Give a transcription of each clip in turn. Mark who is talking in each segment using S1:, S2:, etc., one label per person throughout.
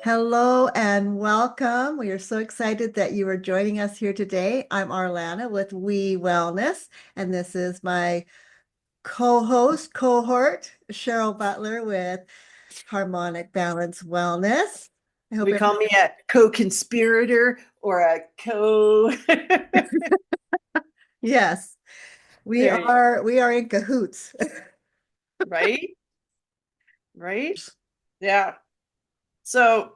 S1: Hello and welcome. We are so excited that you are joining us here today. I'm Arlana with We Wellness, and this is my cohort, Cheryl Butler with Harmonic Balance Wellness. I hope
S2: We call me a co-conspirator or a co.
S1: yes, we
S2: There,
S1: are in cahoots.
S2: right? Right? Yeah. So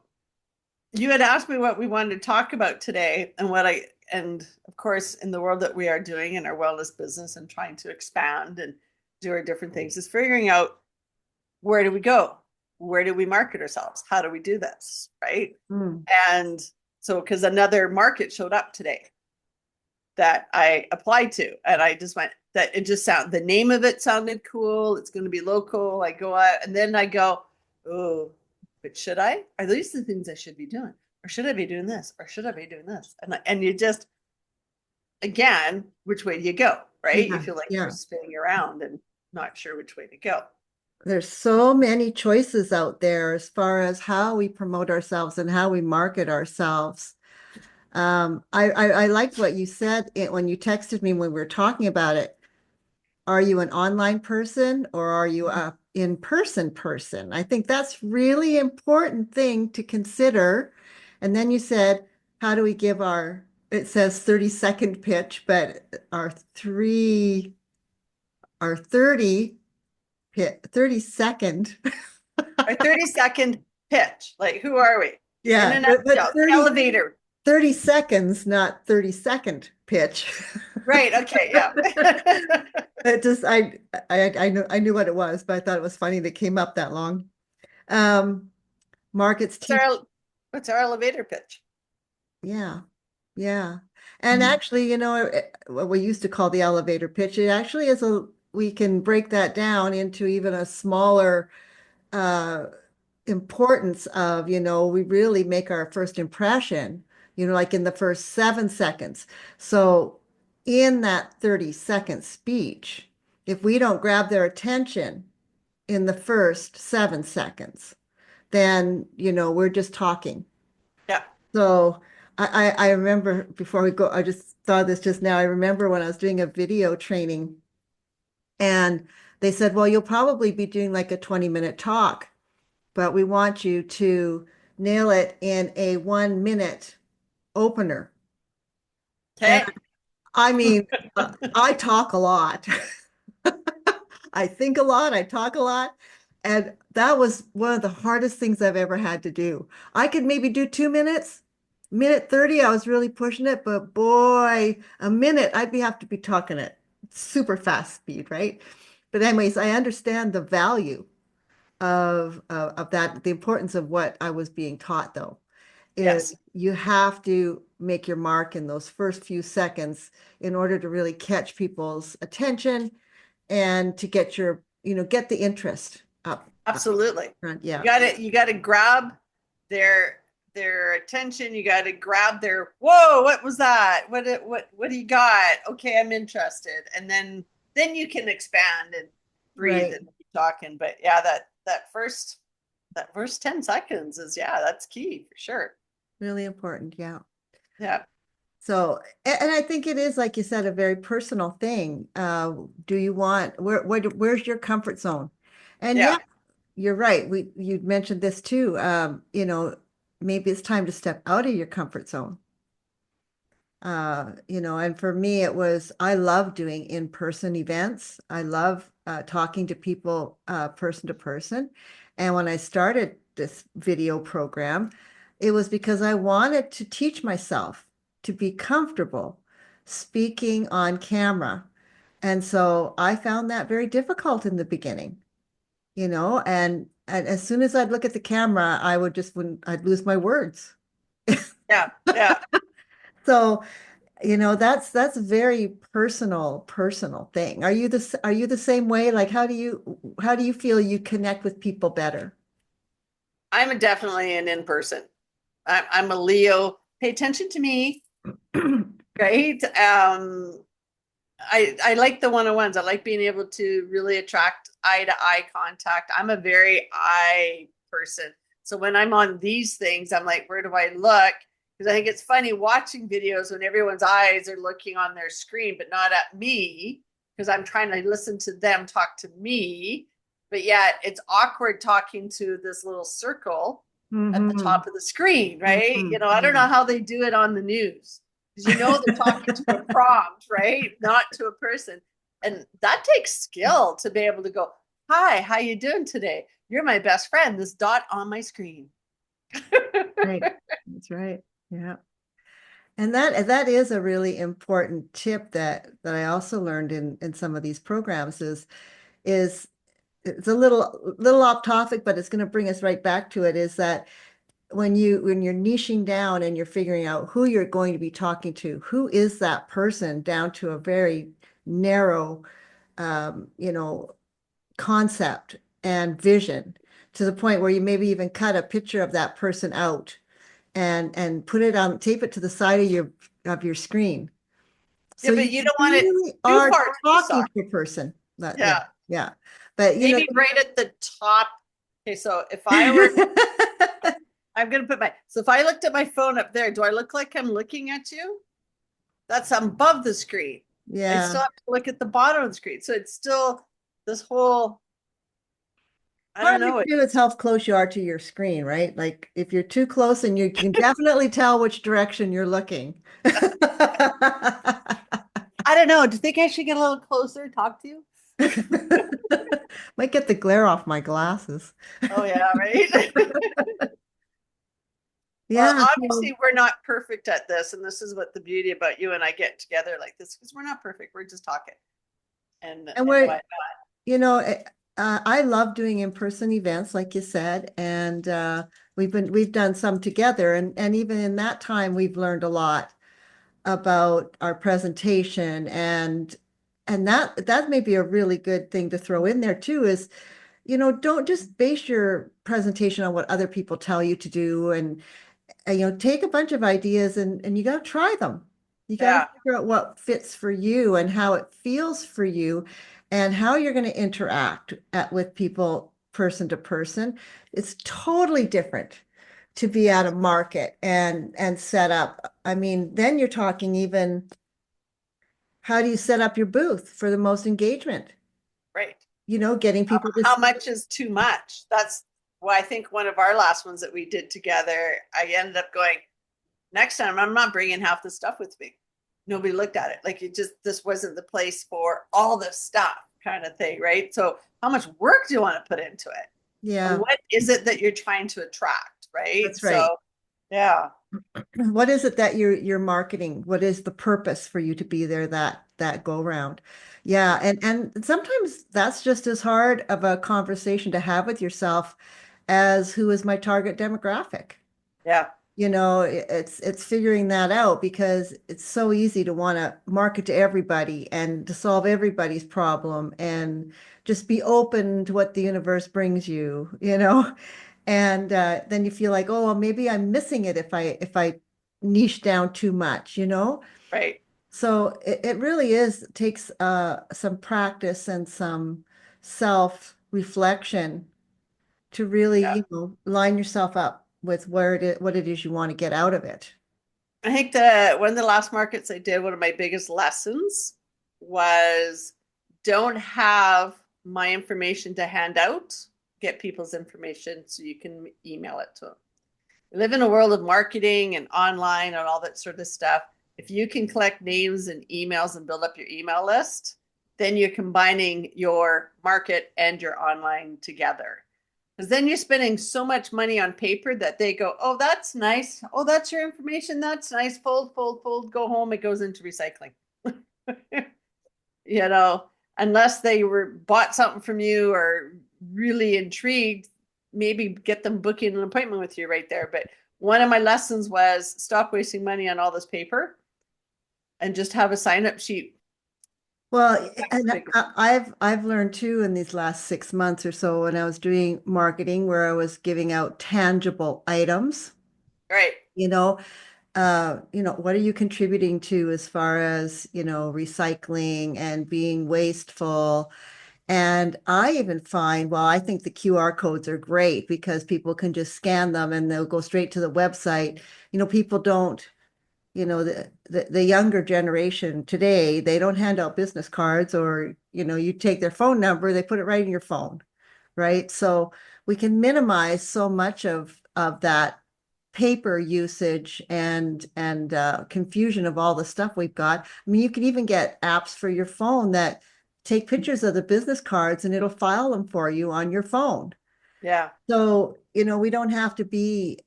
S2: you had asked me what we wanted to talk about today, and of course, in the world that we are doing in our wellness business and trying to expand and do our different things, is figuring out where do we go? Where do we market ourselves? How do we do this? Right?
S1: Mm.
S2: And so, because another market showed up today that I applied to. And I just went, that it just the name of it sounded cool. It's going to be local. I go out and then I go, oh, but should I? Are these the things I should be doing? Or should I be doing this? Or should I be doing this? And you just, again, which way do you go? Right? You
S1: Yeah,
S2: feel like you're
S1: yeah.
S2: spinning around and not sure which way to go.
S1: There's so many choices out there as far as how we promote ourselves and how we market ourselves. I liked what you said when you texted me when we were talking about it. Are you an online person or are you a in-person person? I think that's really important thing to consider. And then you said, how do we give it says 30-second pitch, but our 30 second.
S2: Our 30-second pitch. Like, who are we? In
S1: Yeah,
S2: a
S1: but
S2: nutshell, elevator.
S1: 30 seconds, not 30-second pitch.
S2: Right. Okay. Yeah.
S1: It just I knew what it was, but I thought it was funny that it came up that long. Markets
S2: what's
S1: teach,
S2: our what's our elevator pitch?
S1: yeah, yeah. And actually, what we used to call the elevator pitch, it actually is we can break that down into even a smaller uh importance of, we really make our first impression, like in the first 7 seconds. So in that 30-second speech, if we don't grab their attention in the first 7 seconds, then, we're just talking.
S2: Yeah.
S1: So I remember before we go, I just thought this just now. I remember when I was doing a video training and they said, well, you'll probably be doing like a 20-minute talk, but we want you to nail it in a 1 minute opener. And
S2: Okay.
S1: I mean, I talk a lot. I think a lot, I talk a lot. And that was one of the hardest things I've ever had to do. I could maybe do 2 minutes, minute 30, I was really pushing it, but boy, a minute, have to be talking at super fast speed, right? But anyways, I understand the value of that. The importance of what I was being taught, though, is
S2: Yes.
S1: you have to make your mark in those first few seconds in order to really catch people's attention and to get the interest up
S2: Absolutely.
S1: front.
S2: You
S1: Yeah.
S2: got to you got to grab their attention. You got to grab their whoa. What was that? What do you got? Okay, I'm interested. And then you can expand and breathe
S1: Right.
S2: and keep talking. But yeah, that first 10 seconds is, yeah, that's key for sure.
S1: Really important. Yeah.
S2: Yeah.
S1: So, and I think it is, like you said, a very personal thing. Do you want where's your comfort zone? And yeah,
S2: Yeah.
S1: you're right. You mentioned this too. Maybe it's time to step out of your comfort zone. And for me, I love doing in-person events. I love talking to people person to person. And when I started this video program, it was because I wanted to teach myself to be comfortable speaking on camera. And so I found that very difficult in the beginning, and as soon as I'd look at the camera, I'd lose my words.
S2: Yeah. Yeah.
S1: So that's a very personal thing. Are you the same way? Like, how do you feel you connect with people better?
S2: I'm definitely an in-person. I'm a Leo. Pay attention to me, right? I like the one-on-ones. I like being able to really attract eye to eye contact. I'm a very eye person. So when I'm on these things, I'm like, where do I look? Because I think it's funny watching videos when everyone's eyes are looking on their screen, but not at me, because I'm trying to listen to them talk to me. But yet it's awkward talking to this little circle at the
S1: Mm-hmm.
S2: top of the screen, right?
S1: Mm-hmm.
S2: I don't
S1: Yeah.
S2: know how they do it on the news because they're talking to a prompt, right? Not to a person. And that takes skill to be able to go, hi, how you doing today? You're my best friend. This dot on my screen.
S1: Right. That's right. Yeah. And that is a really important tip that I also learned in some of these programs is it's a little off topic, but it's going to bring us right back to it, is that when you're niching down and you're figuring out who you're going to be talking to, who is that person down to a very narrow you know, concept and vision, to the point where you maybe even cut a picture of that person out and put it on, tape it to the side of your screen.
S2: Yeah,
S1: So
S2: but
S1: you
S2: you don't want it
S1: really
S2: too
S1: are
S2: far to the
S1: talking
S2: side.
S1: to a person. Yeah,
S2: Yeah.
S1: yeah. But
S2: Maybe right at the top. Okay, so if I were, I'm going to put so if I looked at my phone up there, do I look like I'm looking at you? That's above the screen. I
S1: yeah.
S2: still have to look at the bottom of the screen. So it's still this whole, I
S1: Part
S2: don't
S1: of it
S2: know.
S1: too is how close you are to your screen, right? Like if you're too close, and you can definitely tell which direction you're looking.
S2: I don't know. Do you think I should get a little closer and talk to you?
S1: Might get the glare off my glasses.
S2: Oh, yeah, right. Well,
S1: Yeah.
S2: obviously, we're not perfect at this. And this is what the beauty about you and I get together like this, because we're not perfect. We're just talking
S1: And
S2: and
S1: we're,
S2: what.
S1: you know, I love doing in-person events, like you said, and we've done some together, and even in that time, we've learned a lot about our presentation, and that may be a really good thing to throw in there too, is, don't just base your presentation on what other people tell you to do, and take a bunch of ideas, and you got to try them. You got to
S2: Yeah,
S1: figure out what fits for you and how it feels for you and how you're going to interact with people person to person. It's totally different to be at a market and set up. I mean, then you're talking even, how do you set up your booth for the most engagement?
S2: right.
S1: Getting people to
S2: How much is too much? That's why I think one of our last ones that we did together, I ended up going, next time I'm not bringing half the stuff with me. Nobody looked at it. Like this wasn't the place for all this stuff kind of thing, right? So how much work do you want to put into it? And
S1: Yeah,
S2: what is it that you're trying to attract, right?
S1: that's right.
S2: So yeah,
S1: What is it that you're marketing? What is the purpose for you to be there that go round? Yeah, and sometimes that's just as hard of a conversation to have with yourself as who is my target demographic.
S2: yeah,
S1: It's figuring that out, because it's so easy to want to market to everybody and to solve everybody's problem and just be open to what the universe brings you. And then you feel like, oh, well, maybe I'm missing it if I niche down too much.
S2: right.
S1: So it really takes some practice and some self-reflection to really,
S2: Yeah.
S1: line yourself up with what it is you want to get out of it.
S2: I think that one of the last markets I did, one of my biggest lessons was don't have my information to hand out. Get people's information so you can email it to them. We live in a world of marketing and online and all that sort of stuff. If you can collect names and emails and build up your email list, then you're combining your market and your online together. Because then you're spending so much money on paper that they go, oh, that's nice. Oh, that's your information. That's nice. Fold, fold, fold, go home. It goes into recycling. you know, Unless they were bought something from you or really intrigued, maybe get them booking an appointment with you right there. But one of my lessons was stop wasting money on all this paper and just have a sign up sheet.
S1: Well,
S2: That was
S1: and
S2: a big one.
S1: I've learned too in these last 6 months or so, when I was doing marketing, where I was giving out tangible items,
S2: Right.
S1: you know, what are you contributing to as far as, recycling and being wasteful And I even find, well, I think the QR codes are great because people can just scan them and they'll go straight to the website. People don't, the younger generation today, they don't hand out business cards, or, you take their phone number, they put it right in your phone, right? So we can minimize so much of that paper usage and confusion of all the stuff we've got. I mean, you can even get apps for your phone that take pictures of the business cards and it'll file them for you on your phone.
S2: Yeah.
S1: So, we don't have to be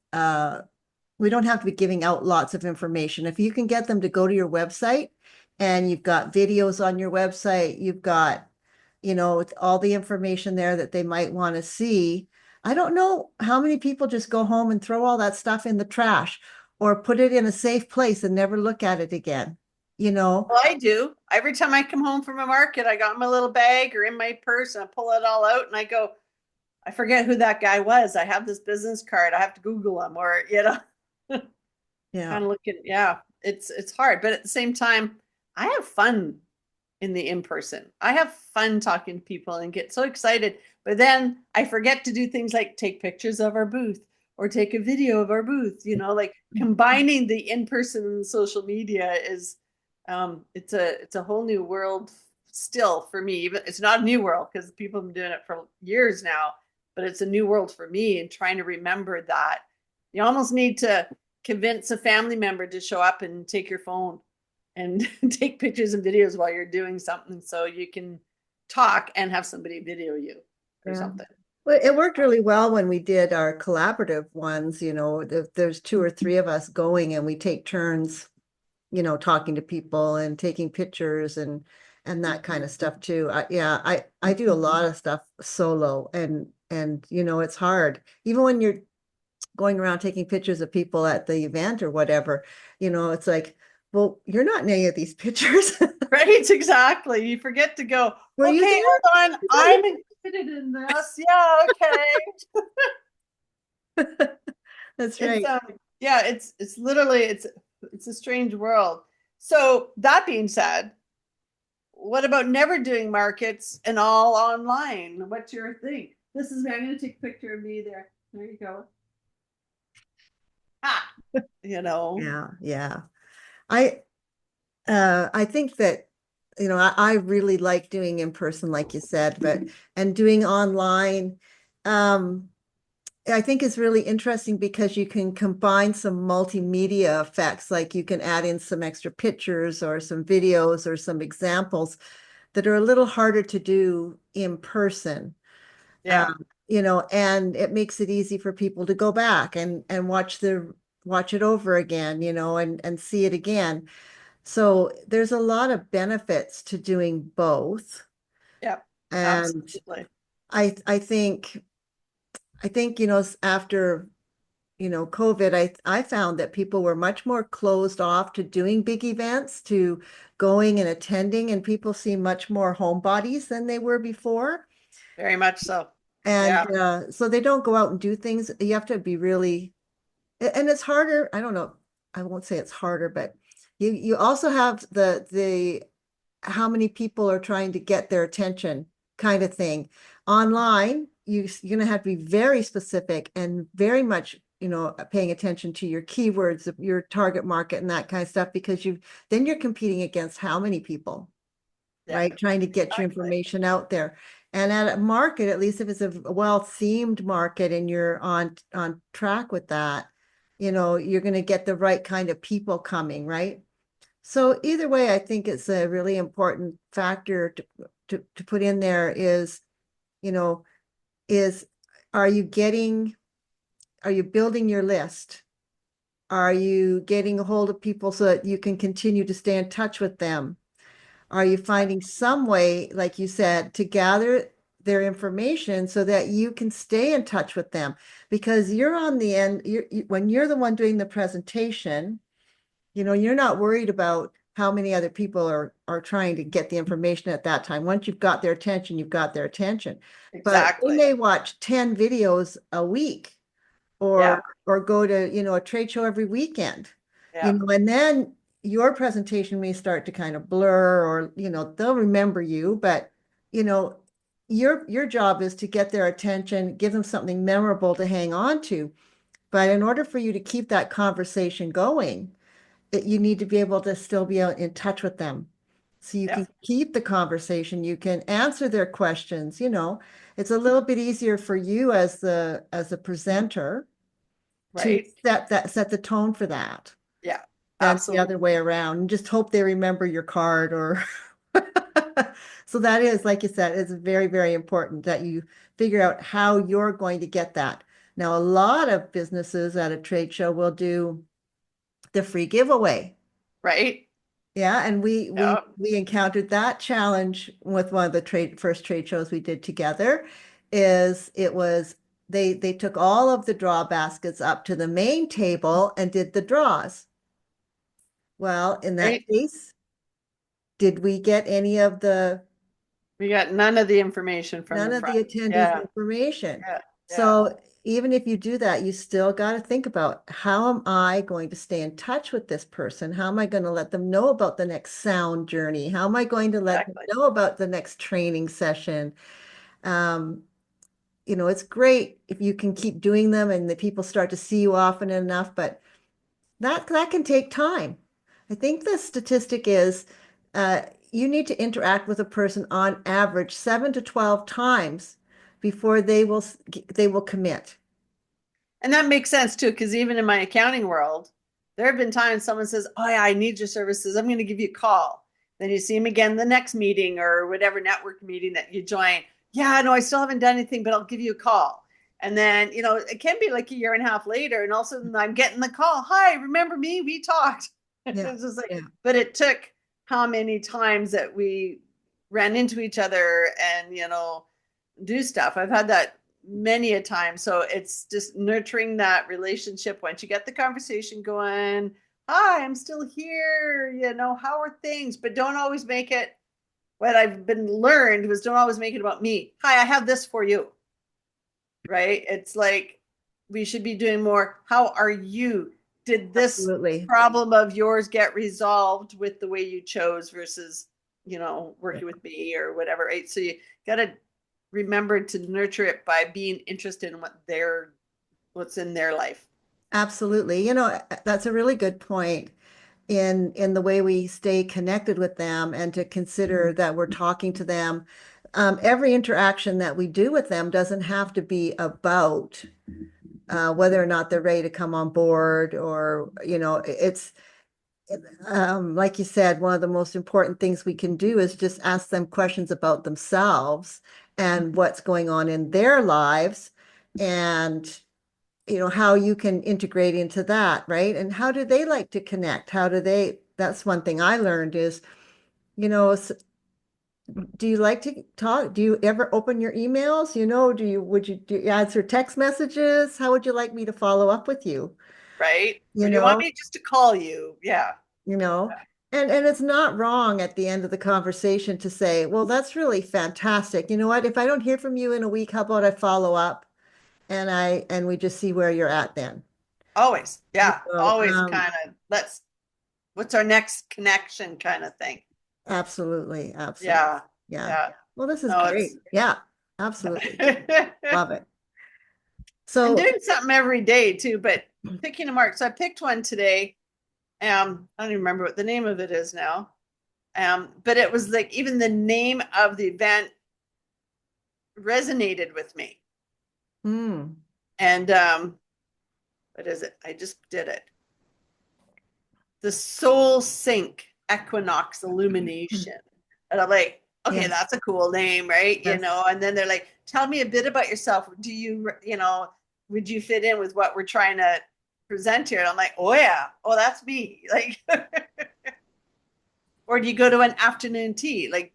S1: giving out lots of information. If you can get them to go to your website and you've got videos on your website, you've got, all the information there that they might want to see. I don't know how many people just go home and throw all that stuff in the trash or put it in a safe place and never look at it again, you know?
S2: Well, I do. Every time I come home from a market, I got my little bag or in my purse and I pull it all out and I go, I forget who that guy was. I have this business card. I have to Google him or,
S1: Yeah.
S2: kind of looking. Yeah, it's hard. But at the same time, I have fun in the in person. I have fun talking to people and get so excited. But then I forget to do things like take pictures of our booth or take a video of our booth. Like combining the in person and social media is it's a whole new world still for me. Even it's not a new world because people have been doing it for years now, but it's a new world for me and trying to remember that. You almost need to convince a family member to show up and take your phone and take pictures and videos while you're doing something so you can talk and have somebody video you or
S1: Yeah.
S2: something.
S1: Well, it worked really well when we did our collaborative ones, if there's two or three of us going and we take turns, talking to people and taking pictures and that kind of stuff too. I do a lot of stuff solo and it's hard. Even when you're going around taking pictures of people at the event or whatever, it's like, well, you're not in any of these pictures.
S2: Right, exactly. You forget to go,
S1: Were you
S2: okay,
S1: there?
S2: hold on, I'm included in this. Yeah, okay.
S1: That's
S2: It's
S1: right.
S2: yeah, it's literally it's a strange world. So that being said, what about never doing markets and all online? What's your thing? This is me. I'm going to take a picture of me there. There you go. Ah, you know.
S1: Yeah, yeah. I I think that, I really like doing in person, like you said, but and doing online, um, I think is really interesting because you can combine some multimedia effects, like you can add in some extra pictures or some videos or some examples that are a little harder to do in person.
S2: Yeah,
S1: And it makes it easy for people to go back and watch it over again, and see it again. So there's a lot of benefits to doing both.
S2: yeah,
S1: And
S2: absolutely.
S1: I think, after, COVID, I found that people were much more closed off to doing big events, to going and attending, and people seem much more homebodies than they were before.
S2: Very much so.
S1: And
S2: Yeah,
S1: so they don't go out and do things. You have to be really, and it's harder. I don't know. I won't say it's harder, but you also have the how many people are trying to get their attention kind of thing. Online, you're going to have to be very specific and very much, paying attention to your keywords, your target market and that kind of stuff, because then you're competing against how many people,
S2: yeah,
S1: right? Trying to get your
S2: exactly.
S1: information out there. And at a market, at least if it's a well-themed market and you're on track with that, you're going to get the right kind of people coming, right? So either way, I think it's a really important factor to put in there is, you know, is are you building your list? Are you getting a hold of people so that you can continue to stay in touch with them? Are you finding some way, like you said, to gather their information so that you can stay in touch with them? Because you're on the end, when you're the one doing the presentation, you're not worried about how many other people are trying to get the information at that time. Once you've got their attention, you've got their attention. But they
S2: Exactly.
S1: may watch 10 videos a week
S2: Yeah,
S1: or go to, a trade show every weekend,
S2: yeah,
S1: and then your presentation may start to kind of blur or, they'll remember you, but, you know, your job is to get their attention, give them something memorable to hang on to. But in order for you to keep that conversation going, you need to be able to still be out in touch with them. So you
S2: Yeah.
S1: can keep the conversation, you can answer their questions, it's a little bit easier for you as the presenter to
S2: Right.
S1: set the tone for that
S2: Yeah.
S1: than the other
S2: Absolutely.
S1: way around. And just hope they remember your card or so that is, like you said, it's very, very important that you figure out how you're going to get that. Now, a lot of businesses at a trade show will do the free giveaway.
S2: Right.
S1: Yeah, and we we
S2: Yeah.
S1: we encountered that challenge with one of the first trade shows we did together. Is it was they took all of the draw baskets up to the main table and did the draws. Well, in that
S2: Right.
S1: case, did we get any of the
S2: We got none of the information from
S1: none
S2: the
S1: of
S2: front.
S1: the attendees
S2: Yeah.
S1: information?
S2: Yeah. Yeah.
S1: So even if you do that, you still got to think about how am I going to stay in touch with this person? How am I going to let them know about the next sound journey? How am I going to let them
S2: Exactly.
S1: know about the next training session? Um, it's great if you can keep doing them and the people start to see you often enough, but that can take time. I think the statistic is uh, you need to interact with a person on average 7 to 12 times before they will commit.
S2: And that makes sense too, because even in my accounting world, there have been times someone says, "Oh yeah, I need your services. I'm going to give you a call." Then you see them again the next meeting or whatever network meeting that you join. Yeah, no, I still haven't done anything, but I'll give you a call. And then, it can be like a year and a half later, and all of a sudden I'm getting the call. Hi, remember me? We talked.
S1: Yeah,
S2: It's just like,
S1: yeah,
S2: but it took how many times that we ran into each other and, do stuff. I've had that many a time. So it's just nurturing that relationship. Once you get the conversation going, hi, I'm still here. How are things? But don't always make it, what I've been learned was don't always make it about me. Hi, I have this for you. Right? It's like we should be doing more. How are you? Did this
S1: absolutely.
S2: problem of yours get resolved with the way you chose versus,
S1: Yeah,
S2: working with me or whatever, right? So you got to remember to nurture it by being interested in what's in their life.
S1: absolutely. That's a really good point in the way we stay connected with them and to consider that we're talking to them. Every interaction that we do with them doesn't have to be about whether or not they're ready to come on board or, it's like you said, one of the most important things we can do is just ask them questions about themselves and what's going on in their lives and how you can integrate into that, right? And how do they like to connect? That's one thing I learned is, do you like to talk? Do you ever open your emails? Do you answer text messages? How would you like me to follow up with you?
S2: Right? Or
S1: You
S2: do you want
S1: know,
S2: me just to call you? Yeah.
S1: you know, and it's not wrong at the end of the conversation to say, well, that's really fantastic. You know what? If I don't hear from you in a week, how about I follow up and we just see where you're at then?
S2: Always.
S1: You
S2: Yeah.
S1: know,
S2: Always kind of what's our next connection kind of thing.
S1: absolutely, absolutely.
S2: Yeah.
S1: Yeah.
S2: Yeah.
S1: Well, this is
S2: No, it's
S1: great. Yeah, absolutely.
S2: and
S1: Love it. So,
S2: doing something every day too, but picking a mark. So I picked one today. I don't even remember what the name of it is now. But it was like even the name of the event resonated with me.
S1: hmm,
S2: And what is it? I just did it. The Soul Sync Equinox Illumination. And I'm like, okay,
S1: yes,
S2: that's a cool name, right?
S1: yes,
S2: And then they're like, tell me a bit about yourself. Would you fit in with what we're trying to present here? And I'm like, oh yeah, oh that's me. Like, or do you go to an afternoon tea? Like,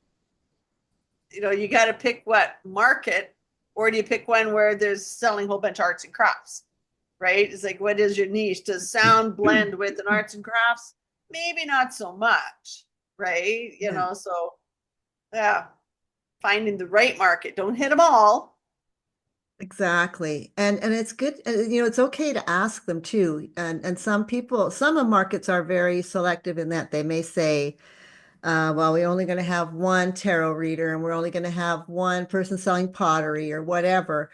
S2: you got to pick what market, or do you pick one where there's selling a whole bunch of arts and crafts? Right? It's like, what is your niche? Does sound blend with an arts and crafts? Maybe not so much, right?
S1: yeah,
S2: So yeah, finding the right market. Don't hit them all.
S1: exactly. And it's good, it's okay to ask them too. And some markets are very selective in that they may say, Well, we're only going to have one tarot reader and we're only going to have one person selling pottery or whatever.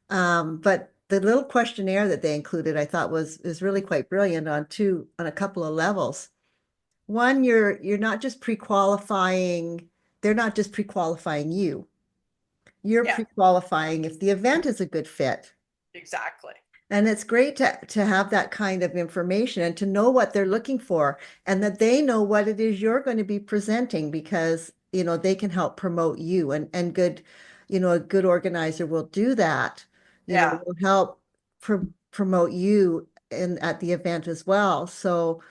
S1: But the little questionnaire that they included, I thought was is really quite brilliant on a couple of levels. One, you're not just pre-qualifying, they're not just pre-qualifying you. You're
S2: Yeah,
S1: pre-qualifying if the event is a good fit.
S2: exactly.
S1: And it's great to have that kind of information and to know what they're looking for and that they know what it is you're going to be presenting because, they can help promote you and good, a good organizer will do that,
S2: Yeah.
S1: will help promote you at the event as well. So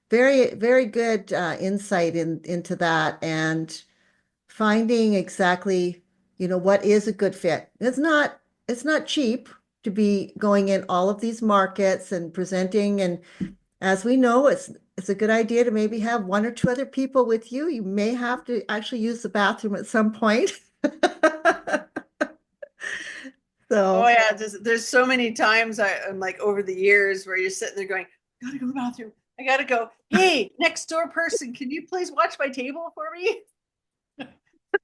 S1: very, very good insight into that and finding exactly, what is a good fit. It's not cheap to be going in all of these markets and presenting. And as we know, it's a good idea to maybe have one or two other people with you. You may have to actually use the bathroom at some point.
S2: Oh
S1: So
S2: yeah, there's so many times I'm like over the years where you're sitting there going, gotta go to the bathroom. I gotta go. Hey, next door person, can you please watch my table for me?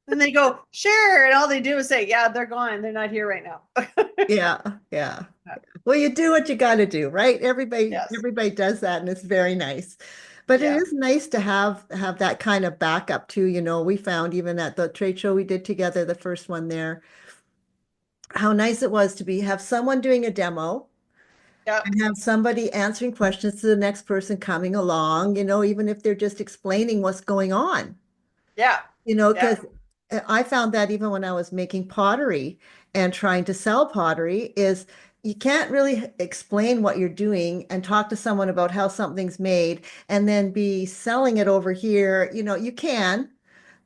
S2: And they go, sure. And all they do is say, yeah, they're gone. They're not here right now.
S1: yeah, yeah. Well, you do what you got to do, right? Everybody,
S2: Yes.
S1: everybody does that, and it's very nice. But it
S2: Yeah.
S1: is nice to have that kind of backup too. We found even at the trade show we did together, the first one there, how nice it was to have someone doing a demo
S2: Yep.
S1: and have somebody answering questions to the next person coming along, even if they're just explaining what's going on.
S2: Yeah. Yeah.
S1: Because I found that even when I was making pottery and trying to sell pottery, is you can't really explain what you're doing and talk to someone about how something's made and then be selling it over here. You can,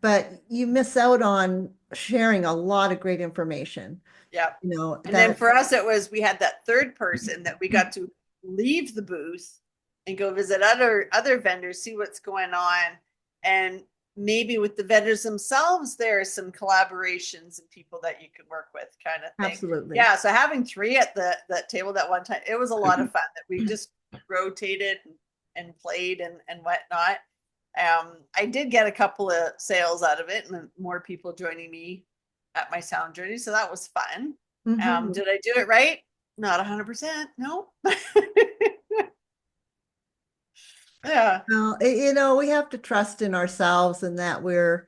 S1: but you miss out on sharing a lot of great information.
S2: Yeah. And then
S1: That
S2: for us, it was we had that third person that we got to leave the booth and go visit other vendors, see what's going on, and maybe with the vendors themselves, there are some collaborations and people that you could work with, kind of thing.
S1: absolutely.
S2: Yeah. So having three at the table that one time, it was a lot of fun that we just rotated and played and whatnot. I did get a couple of sales out of it and more people joining me at my sound journey. So that was fun.
S1: Mhm.
S2: Did I do it right? Not 100%. No. Yeah.
S1: Well, we have to trust in ourselves and that we're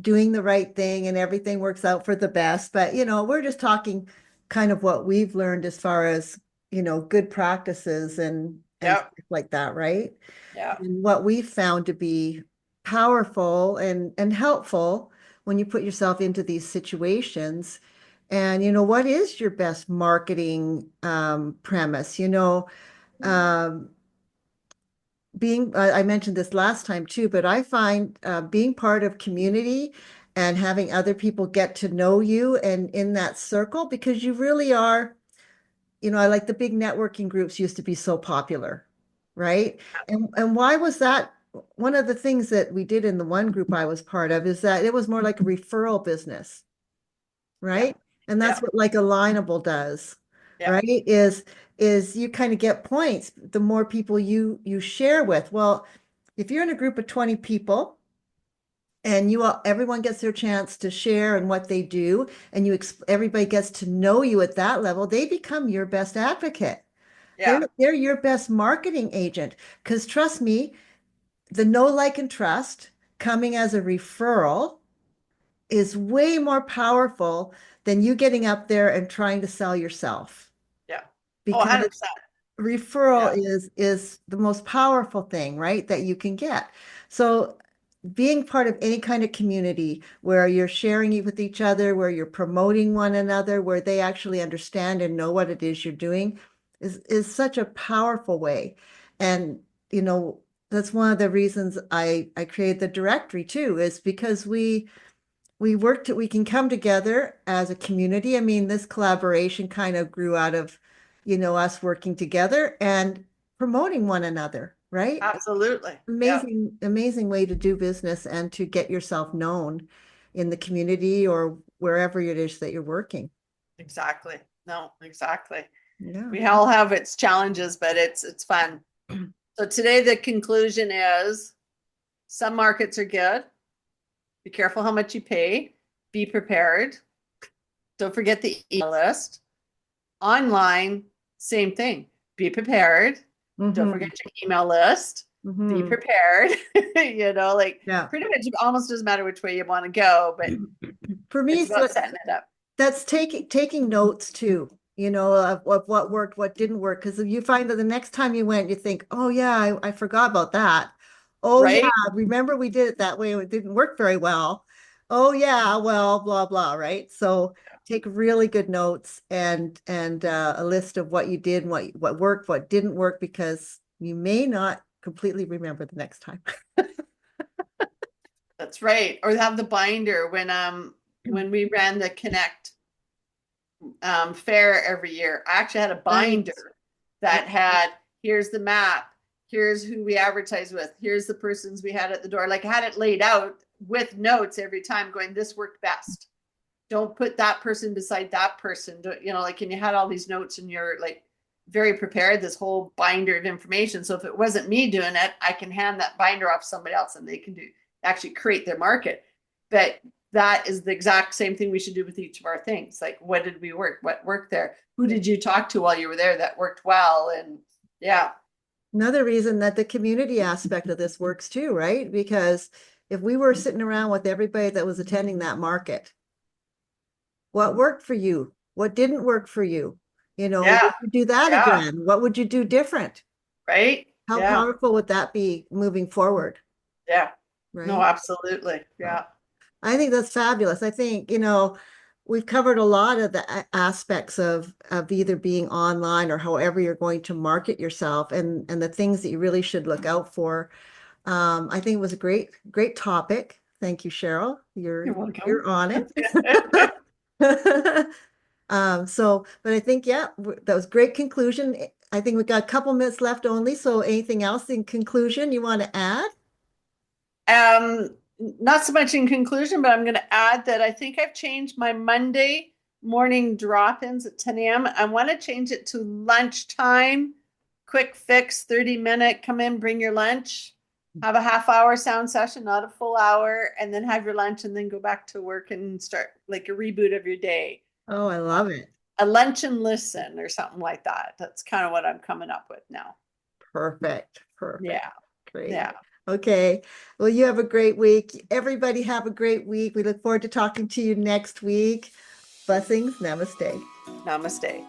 S1: doing the right thing and everything works out for the best. But, we're just talking kind of what we've learned as far as, good practices and
S2: Yep.
S1: stuff like that, right?
S2: Yeah.
S1: And what we've found to be powerful and helpful when you put yourself into these situations. And, what is your best marketing premise? Um, I mentioned this last time too, but I find being part of community and having other people get to know you and in that circle, because you really are, I like the big networking groups used to be so popular, right? And why was that? One of the things that we did in the one group I was part of is that it was more like a referral business,
S2: Yeah.
S1: right? And
S2: Yeah.
S1: that's what like Alignable does,
S2: Yeah.
S1: right? Is you kind of get points the more people you share with. Well, if you're in a group of 20 people and everyone gets their chance to share and what they do, and everybody gets to know you at that level, they become your best advocate. They're
S2: Yeah.
S1: they're your best marketing agent. Because trust me, the know, like, and trust coming as a referral is way more powerful than you getting up there and trying to sell yourself.
S2: Yeah. Oh,
S1: Because
S2: 100%.
S1: referral
S2: Yeah.
S1: is the most powerful thing, right, that you can get. So being part of any kind of community where you're sharing it with each other, where you're promoting one another, where they actually understand and know what it is you're doing is such a powerful way. And that's one of the reasons I created the directory too, is because we can come together as a community. I mean, this collaboration kind of grew out of, us working together and promoting one another, right?
S2: Absolutely. Yeah.
S1: Amazing, amazing way to do business and to get yourself known in the community or wherever it is that you're working.
S2: Exactly. No, exactly.
S1: Yeah.
S2: We all have its challenges, but it's fun. So today the conclusion is Some markets are good. Be careful how much you pay. Be prepared. Don't forget the email list. Online, same thing. Be prepared. Don't forget your email list. Be prepared. Like
S1: Yeah.
S2: pretty much it almost doesn't matter which way you want to go, but
S1: For me,
S2: it's about setting it up.
S1: that's taking notes too, of what worked, what didn't work. Because if you find that the next time you went, you think, oh yeah, I forgot about that. Oh yeah,
S2: Right?
S1: remember we did it that way. It didn't work very well. Oh yeah, well, blah blah, right? So take really good notes and a list of what you did, and what worked, what didn't work, because you may not completely remember the next time.
S2: That's right. Or have the binder when we ran the Connect fair every year. I actually had a
S1: Right.
S2: binder that had here's the map, here's who we advertise with, here's the persons we had at the door. Like I had it laid out with notes every time going, this worked best. Don't put that person beside that person. Don't, like, and you had all these notes and you're like very prepared, this whole binder of information. So if it wasn't me doing it, I can hand that binder off to somebody else and they can actually create their market. But that is the exact same thing we should do with each of our things. Like, what did we work? What worked there? Who did you talk to while you were there that worked well? And yeah.
S1: Another reason that the community aspect of this works too, right? Because if we were sitting around with everybody that was attending that market, what worked for you? What didn't work for you?
S2: Yeah.
S1: Would you do that
S2: Yeah.
S1: again? What would you do different?
S2: Right.
S1: How
S2: Yeah.
S1: powerful would that be moving forward?
S2: Yeah. No,
S1: Right?
S2: absolutely. Yeah.
S1: I think that's fabulous. I think, we've covered a lot of the aspects of either being online or however you're going to market yourself, and the things that you really should look out for. I think it was a great topic. Thank you, Cheryl.
S2: You're
S1: You're
S2: welcome.
S1: on it. But I think, yeah, that was great conclusion. I think we got a couple minutes left only. So anything else in conclusion you want to add?
S2: Not so much in conclusion, but I'm going to add that I think I've changed my Monday morning drop-ins at 10 a.m. I want to change it to lunchtime, quick fix, 30-minute, come in, bring your lunch, have a half-hour sound session, not a full hour, and then have your lunch and then go back to work and start like a reboot of your day.
S1: Oh, I love it.
S2: A lunch and listen or something like that. That's kind of what I'm coming up with now.
S1: Perfect. Perfect.
S2: Yeah.
S1: Great.
S2: Yeah.
S1: Okay. Well, you have a great week. Everybody have a great week. We look forward to talking to you next week. Blessings. Namaste.
S2: Namaste.